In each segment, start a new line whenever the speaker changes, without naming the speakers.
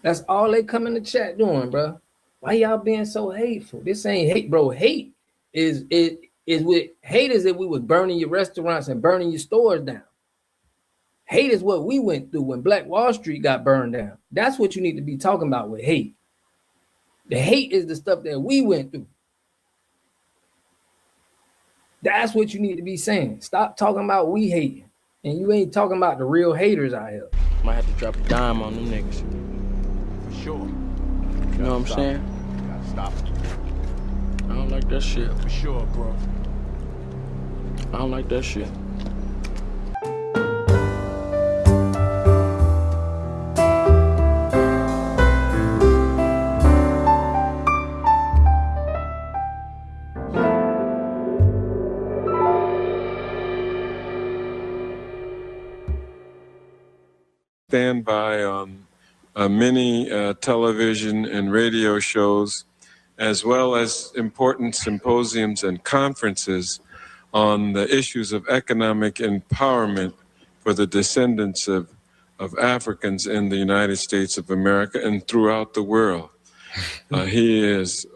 That's all they come in the chat doing, bro. Why y'all being so hateful? This ain't hate, bro. Hate is with hate is if we was burning your restaurants and burning your stores down. Hate is what we went through when Black Wall Street got burned down. That's what you need to be talking about with hate. The hate is the stuff that we went through. That's what you need to be saying. Stop talking about we hating. And you ain't talking about the real haters out here.
Might have to drop a dime on them niggas.
For sure.
You know what I'm saying?
You gotta stop it.
I don't like that shit.
For sure, bro.
I don't like that shit.
Stand by on many television and radio shows, as well as important symposiums and conferences on the issues of economic empowerment for the descendants of Africans in the United States of America and throughout the world. He is,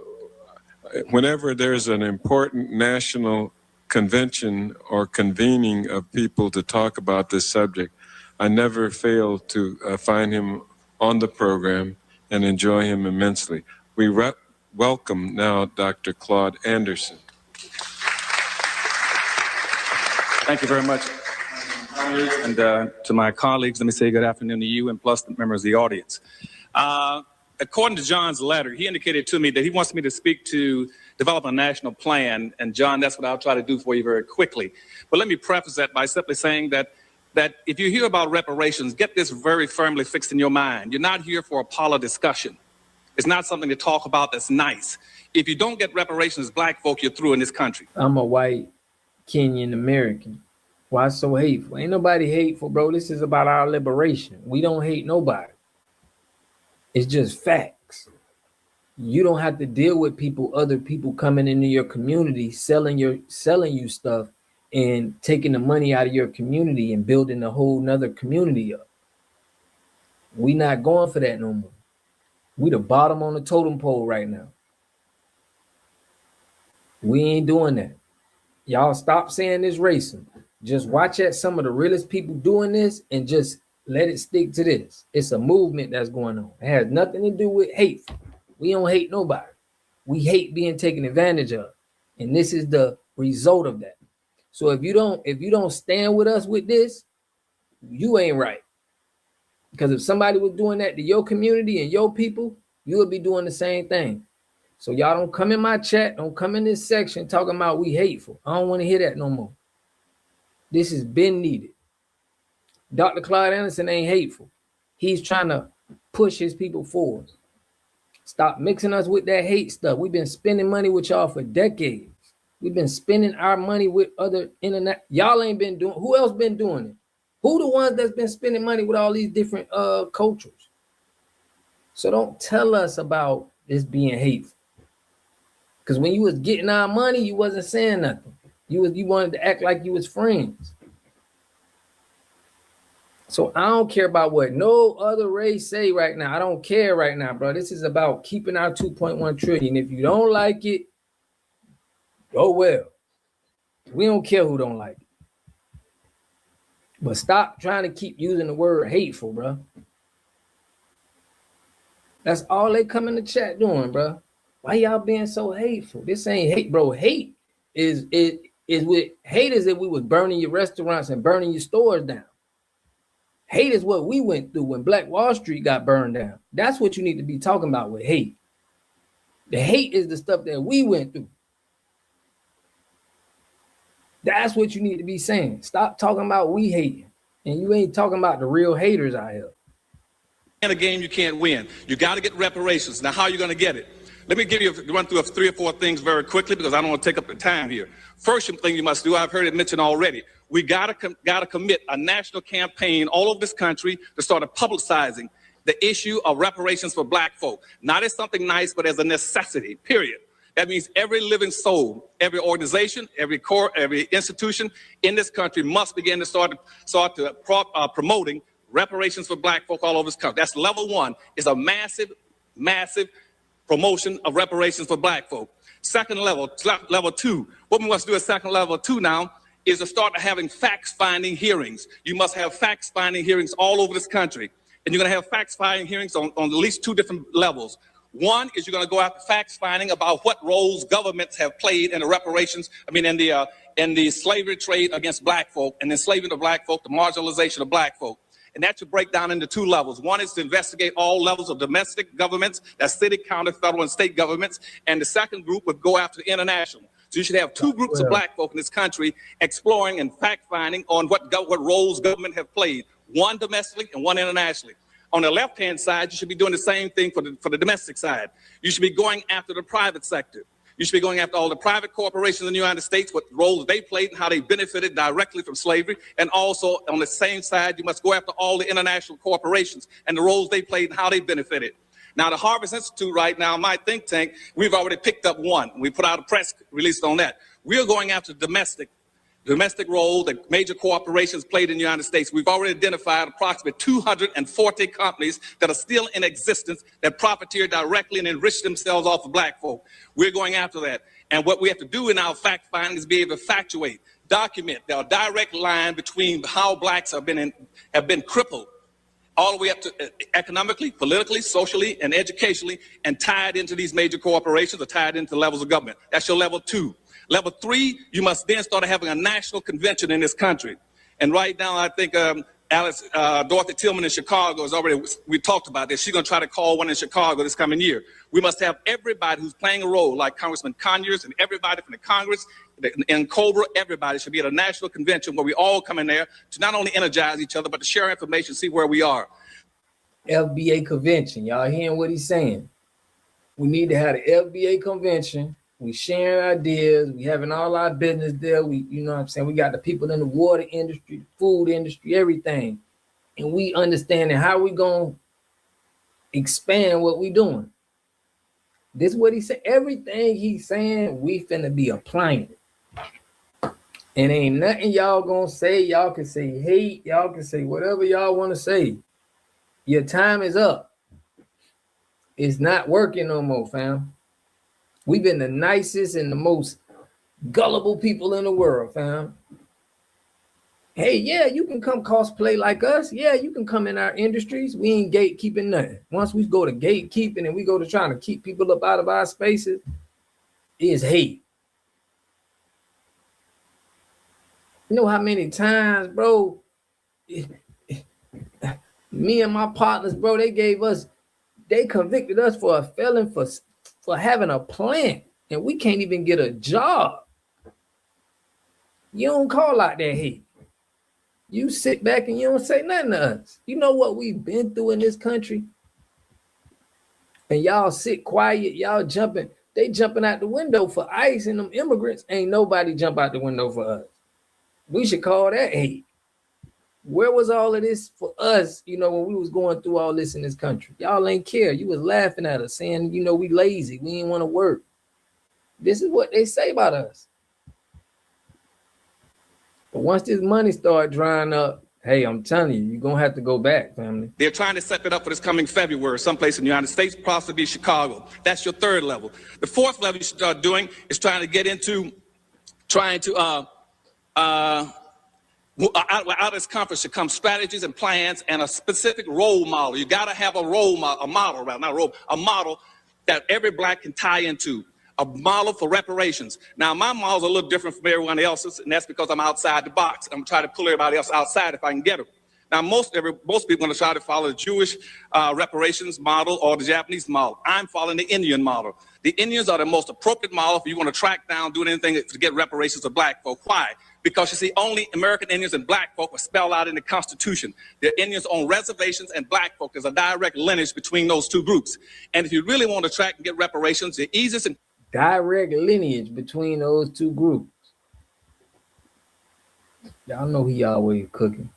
whenever there's an important national convention or convening of people to talk about this subject, I never fail to find him on the program and enjoy him immensely. We welcome now Dr. Claud Anderson.
Thank you very much. And to my colleagues, let me say good afternoon to you and plus the members of the audience. According to John's letter, he indicated to me that he wants me to speak to develop a national plan. And John, that's what I'll try to do for you very quickly. But let me preface that by simply saying that if you hear about reparations, get this very firmly fixed in your mind. You're not here for a parlor discussion. It's not something to talk about that's nice. If you don't get reparations, black folk, you're through in this country.
I'm a white Kenyan American. Why so hateful? Ain't nobody hateful, bro. This is about our liberation. We don't hate nobody. It's just facts. You don't have to deal with other people coming into your community, selling you stuff and taking the money out of your community and building a whole nother community up. We not going for that no more. We the bottom on the totem pole right now. We ain't doing that. Y'all stop saying this racing. Just watch at some of the realest people doing this and just let it stick to this. It's a movement that's going on. It has nothing to do with hate. We don't hate nobody. We hate being taken advantage of. And this is the result of that. So if you don't stand with us with this, you ain't right. Because if somebody was doing that to your community and your people, you would be doing the same thing. So y'all don't come in my chat, don't come in this section talking about we hateful. I don't want to hear that no more. This has been needed. Dr. Claud Anderson ain't hateful. He's trying to push his people forward. Stop mixing us with that hate stuff. We've been spending money with y'all for decades. We've been spending our money with other internet. Y'all ain't been doing. Who else been doing it? Who the ones that's been spending money with all these different cultures? So don't tell us about this being hateful. Because when you was getting our money, you wasn't saying nothing. You wanted to act like you was friends. So I don't care about what no other race say right now. I don't care right now, bro. This is about keeping our 2.1 trillion. If you don't like it, oh, well, we don't care who don't like it. But stop trying to keep using the word hateful, bro. That's all they come in the chat doing, bro. Why y'all being so hateful? This ain't hate, bro. Hate is with hate is if we was burning your restaurants and burning your stores down. Hate is what we went through when Black Wall Street got burned down. That's what you need to be talking about with hate. The hate is the stuff that we went through. That's what you need to be saying. Stop talking about we hating. And you ain't talking about the real haters out here.
In a game you can't win. You got to get reparations. Now, how are you going to get it? Let me give you a run through of 3 or 4 things very quickly because I don't want to take up the time here. First thing you must do, I've heard it mentioned already. We got to commit a national campaign all over this country to start publicizing the issue of reparations for black folk. Not as something nice, but as a necessity, period. That means every living soul, every organization, every core, every institution in this country must begin to start promoting reparations for black folk all over this country. That's level one, is a massive, massive promotion of reparations for black folk. Second level, level two, what we must do at second level two now is to start having fact-finding hearings. You must have fact-finding hearings all over this country. And you're gonna have fact-finding hearings on at least two different levels. One is you're gonna go after facts-finding about what roles governments have played in the reparations, in the slavery trade against black folk, and enslavement of black folk, the marginalization of black folk. And that should break down into two levels. One is to investigate all levels of domestic governments, that's city, county, federal, and state governments. And the second group would go after the international. So you should have two groups of black folk in this country exploring and fact-finding on what roles government have played, one domestically and one internationally. On the left-hand side, you should be doing the same thing for the domestic side. You should be going after the private sector. You should be going after all the private corporations in the United States, what roles they played and how they benefited directly from slavery. And also on the same side, you must go after all the international corporations and the roles they played and how they benefited. Now, the Harvest Institute right now, my think tank, we've already picked up one. We put out a press release on that. We're going after domestic role that major corporations played in the United States. We've already identified approximately 240 companies that are still in existence that profiteer directly and enrich themselves off of black folk. We're going after that. And what we have to do in our fact finding is be able to factuate, document the direct line between how blacks have been crippled all the way up to economically, politically, socially, and educationally, and tied into these major corporations or tied into levels of government. That's your level two. Level three, you must then start having a national convention in this country. And right now, I think Dorothy Tillman in Chicago we talked about this. She's gonna try to call one in Chicago this coming year. We must have everybody who's playing a role, like Congressman Conyers and everybody from the Congress, and Cobra, everybody should be at a national convention where we all come in there to not only energize each other, but to share information, see where we are.
FBA convention, y'all hearing what he's saying? We need to have the FBA convention. We sharing ideas. We having all our business there. You know what I'm saying? We got the people in the water industry, the food industry, everything. And we understanding how we going to expand what we doing. This is what he said. Everything he's saying, we finna be applying it. And ain't nothing y'all gonna say. Y'all can say hate. Y'all can say whatever y'all want to say. Your time is up. It's not working no more, fam. We've been the nicest and the most gullible people in the world, fam. Hey, yeah, you can come cosplay like us. Yeah, you can come in our industries. We ain't gatekeeping nothing. Once we go to gatekeeping and we go to trying to keep people up out of our spaces, it's hate. You know how many times, bro, me and my partners, bro, they convicted us for a felon for having a plant, and we can't even get a job. You don't call out that hate. You sit back and you don't say nothing to us. You know what we've been through in this country? And y'all sit quiet, y'all jumping. They jumping out the window for ICE and them immigrants. Ain't nobody jump out the window for us. We should call that hate. Where was all of this for us, you know, when we was going through all this in this country? Y'all ain't care. You was laughing at us, saying, you know, we lazy. We ain't want to work. This is what they say about us. But once this money start drying up, hey, I'm telling you, you're going to have to go back, family.
They're trying to set it up for this coming February, someplace in the United States, possibly Chicago. That's your third level. The fourth level you should start doing is out of this conference should come strategies and plans and a specific role model. You got to have a model that every black can tie into. A model for reparations. Now, my model's a little different from everyone else's, and that's because I'm outside the box. I'm trying to pull everybody else outside if I can get them. Now, most people are going to try to follow the Jewish reparations model or the Japanese model. I'm following the Indian model. The Indians are the most appropriate model if you want to track down, do anything to get reparations of black folk. Why? Because you see, only American Indians and black folk were spelled out in the Constitution. The Indians on reservations and black folk. There's a direct lineage between those two groups. And if you really want to track and get reparations, the easiest and
direct lineage between those two groups. Y'all know he always cooking.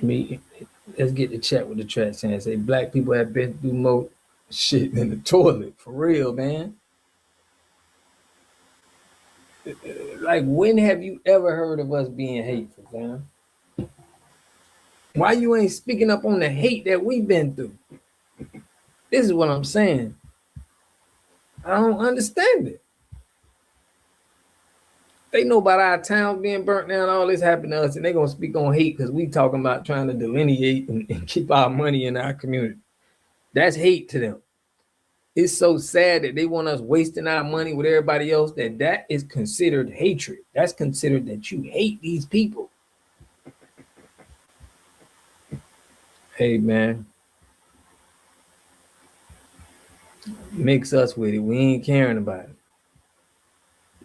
Let's get the chat with the track saying, say black people have been through more shit than the toilet. For real, man. Like, when have you ever heard of us being hateful, fam? Why you ain't speaking up on the hate that we've been through? This is what I'm saying. I don't understand it. They know about our towns being burnt down, all this happened to us, and they're gonna speak on hate because we talking about trying to delineate and keep our money in our community. That's hate to them. It's so sad that they want us wasting our money with everybody else, that is considered hatred. That's considered that you hate these people. Hey, man. Mix us with it. We ain't caring about it.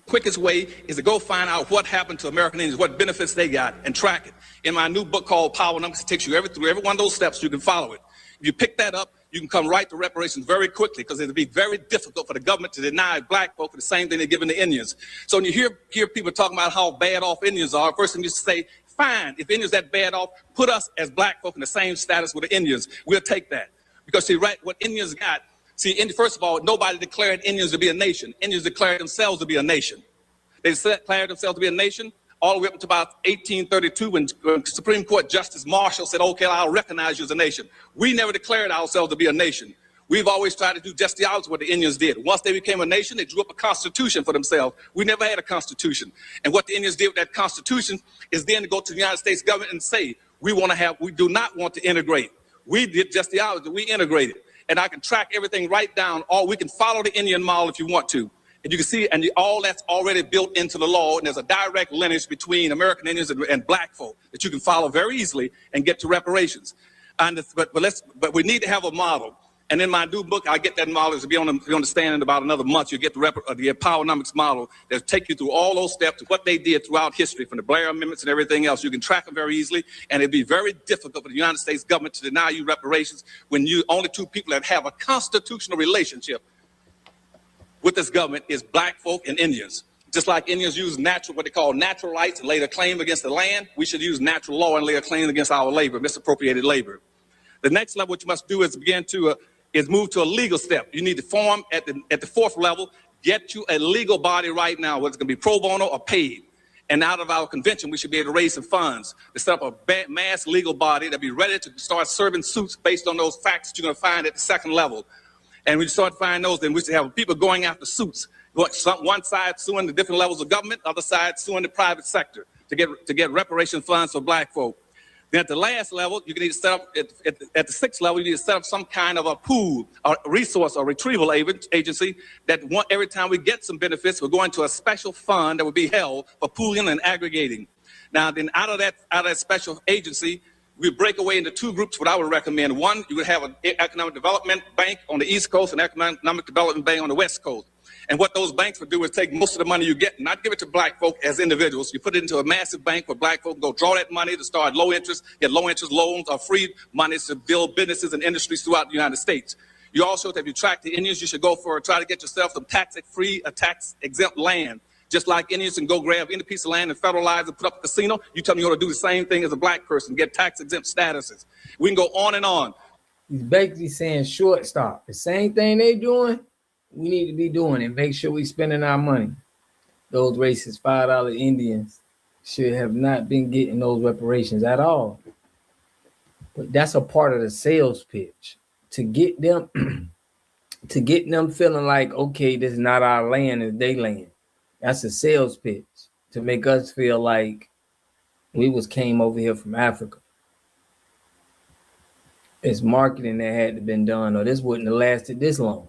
Quickest way is to go find out what happened to American Indians, what benefits they got, and track it. In my new book called Power Numbers, it takes you through every one of those steps. You can follow it. If you pick that up, you can come right to reparations very quickly, because it'll be very difficult for the government to deny black folk the same thing they're giving the Indians. So when you hear people talking about how bad off Indians are, first thing you say, fine, if Indians that bad off, put us as black folk in the same status with the Indians. We'll take that. Because see, right, what Indians got, first of all, nobody declared Indians to be a nation. Indians declared themselves to be a nation. They declared themselves to be a nation all the way up to about 1832 when Supreme Court Justice Marshall said, okay, I'll recognize you as a nation. We never declared ourselves to be a nation. We've always tried to do just the opposite of what the Indians did. Once they became a nation, they drew up a constitution for themselves. We never had a constitution. And what the Indians did with that constitution is then to go to the United States government and say, we do not want to integrate. We did just the opposite. We integrated. And I can track everything right down, or we can follow the Indian model if you want to. And you can see, and all that's already built into the law, and there's a direct lineage between American Indians and black folk that you can follow very easily and get to reparations. But we need to have a model. And in my new book, I get that model to be on the stand in about another month. You get the Powernomics model that take you through all those steps, what they did throughout history, from the Blair Amendments and everything else. You can track them very easily, and it'd be very difficult for the United States government to deny you reparations when you only two people that have a constitutional relationship with this government is black folk and Indians. Just like Indians use what they call natural rights and lay their claim against the land, we should use natural law and lay a claim against our labor, misappropriated labor. The next level, what you must do is begin to move to a legal step. You need to form at the fourth level, get you a legal body right now, whether it's going to be pro bono or paid. And out of our convention, we should be able to raise some funds to set up a mass legal body that'll be ready to start serving suits based on those facts that you're going to find at the second level. And we start finding those, then we should have people going after suits. One side suing the different levels of government, other side suing the private sector to get reparation funds for black folk. Then at the last level, you need to set up, at the sixth level, you need to set up some kind of a pool, or resource, or retrieval agency that every time we get some benefits, we're going to a special fund that will be held for pooling and aggregating. Now, then out of that special agency, we break away into two groups, what I would recommend. One, you would have an economic development bank on the East Coast and economic development bank on the West Coast. And what those banks would do is take most of the money you get, not give it to black folk as individuals. You put it into a massive bank where black folk go draw that money to start low interest, get low interest loans or free monies to build businesses and industries throughout the United States. You also, if you track the Indians, you should try to get yourself some tax-free or tax-exempt land. Just like Indians can go grab any piece of land and federalize and put up a casino, you tell me you ought to do the same thing as a black person, get tax-exempt statuses. We can go on and on.
He's basically saying shortstop. The same thing they doing, we need to be doing it. Make sure we spending our money. Those racist $5 Indians should have not been getting those reparations at all. But that's a part of the sales pitch to get them feeling like, okay, this is not our land, it's their land. That's a sales pitch to make us feel like we came over here from Africa. It's marketing that had to been done, or this wouldn't have lasted this long.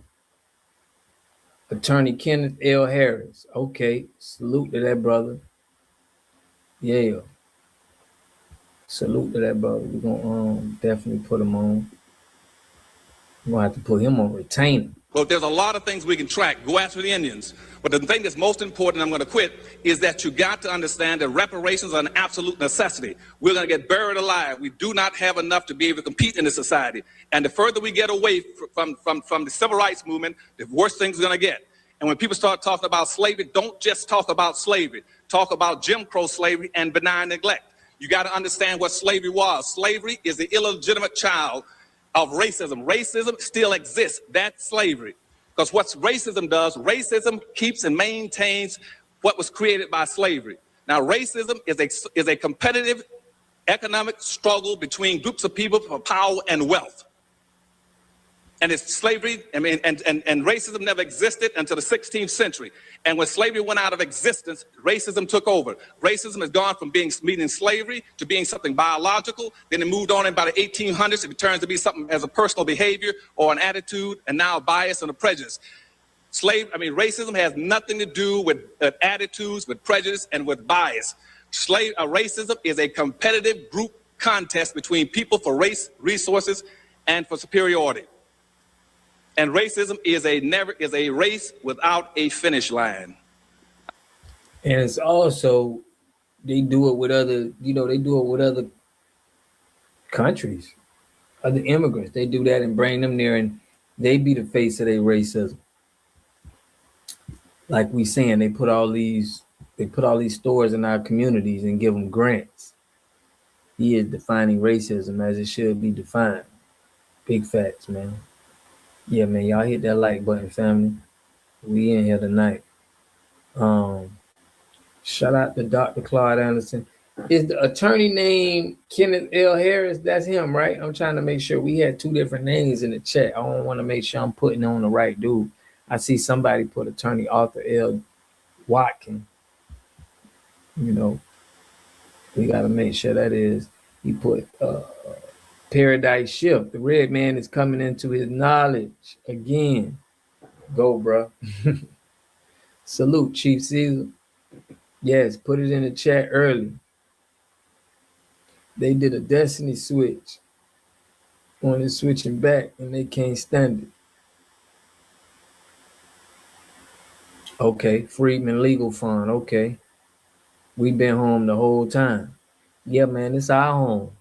Attorney Kenneth L. Harris. Okay, salute to that brother. Yeah. Salute to that brother. We're gonna definitely put him on. We're gonna have to put him on retainer.
Well, there's a lot of things we can track. Go after the Indians. But the thing that's most important, I'm going to quit, is that you got to understand that reparations are an absolute necessity. We're going to get buried alive. We do not have enough to be able to compete in this society. And the further we get away from the civil rights movement, the worse things are going to get. And when people start talking about slavery, don't just talk about slavery. Talk about Jim Crow slavery and benign neglect. You got to understand what slavery was. Slavery is the illegitimate child of racism. Racism still exists. That's slavery. Because what racism does, racism keeps and maintains what was created by slavery. Now, racism is a competitive economic struggle between groups of people for power and wealth. And it's slavery, and racism never existed until the 16th century. And when slavery went out of existence, racism took over. Racism has gone from meaning slavery to being something biological. Then it moved on in about the 1800s. It turns to be something as a personal behavior or an attitude, and now a bias and a prejudice. Racism has nothing to do with attitudes, with prejudice, and with bias. Racism is a competitive group contest between people for race, resources, and for superiority. And racism is a race without a finish line.
And it's also, they do it with other countries, other immigrants. They do that and bring them there, and they be the face of their racism. Like we saying, they put all these stores in our communities and give them grants. He is defining racism as it should be defined. Big facts, man. Yeah, man, y'all hit that like button, family. We in here tonight. Shout out to Dr. Claud Anderson. Is the attorney name Kenneth L. Harris? That's him, right? I'm trying to make sure. We had two different names in the chat. I want to make sure I'm putting on the right dude. I see somebody put attorney Arthur L. Watkins. You know, we got to make sure that is. He put Paradise Shift. The red man is coming into his knowledge again. Go, bro. Salute, Chief Caesar. Yes, put it in the chat early. They did a destiny switch on it switching back, and they can't stand it. Okay, Freedman Legal Fund. Okay. We've been home the whole time. Yeah, man, it's our home.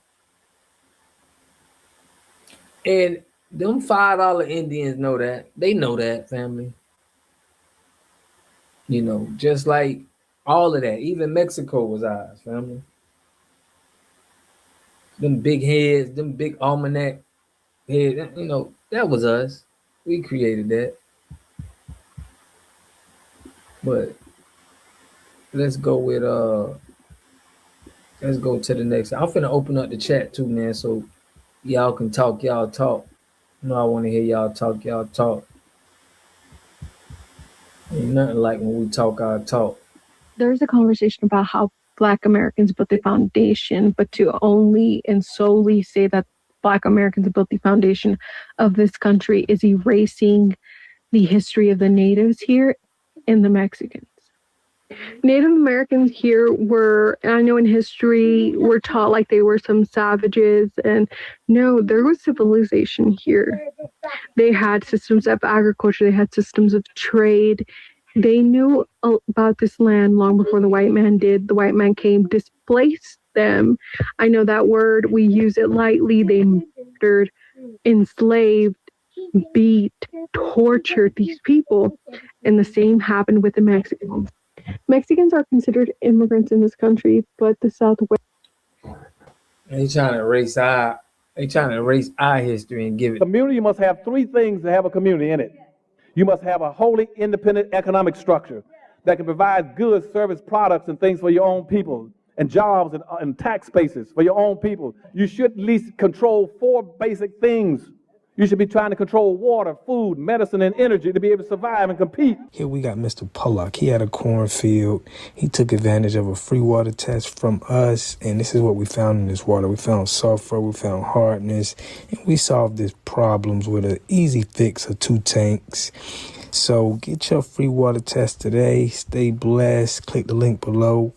And them $5 Indians know that. They know that, family. You know, just like all of that. Even Mexico was ours, family. Them big heads, them big almanac heads, you know, that was us. We created that. But let's go to the next. I'm finna open up the chat too, man, so y'all can talk, y'all talk. You know, I want to hear y'all talk, y'all talk. Ain't nothing like when we talk our talk.
There's a conversation about how Black Americans built the foundation, but to only and solely say that Black Americans built the foundation of this country is erasing the history of the natives here and the Mexicans. Native Americans here were, I know in history, were taught like they were some savages, and no, there was civilization here. They had systems of agriculture, they had systems of trade. They knew about this land long before the white man did. The white man came, displaced them. I know that word, we use it lightly. They murdered, enslaved, beat, tortured these people, and the same happened with the Mexicans. Mexicans are considered immigrants in this country, but the Southwest.
They trying to erase our history and give it.
Community must have three things to have a community in it. You must have a wholly independent economic structure that can provide goods, service, products, and things for your own people, and jobs and tax bases for your own people. You should at least control 4 basic things. You should be trying to control water, food, medicine, and energy to be able to survive and compete.
Here we got Mr. Pollock. He had a cornfield. He took advantage of a free water test from us, and this is what we found in this water. We found sulfur, we found hardness, and we solved these problems with an easy fix of 2 tanks. So get your free water test today. Stay blessed. Click the link below.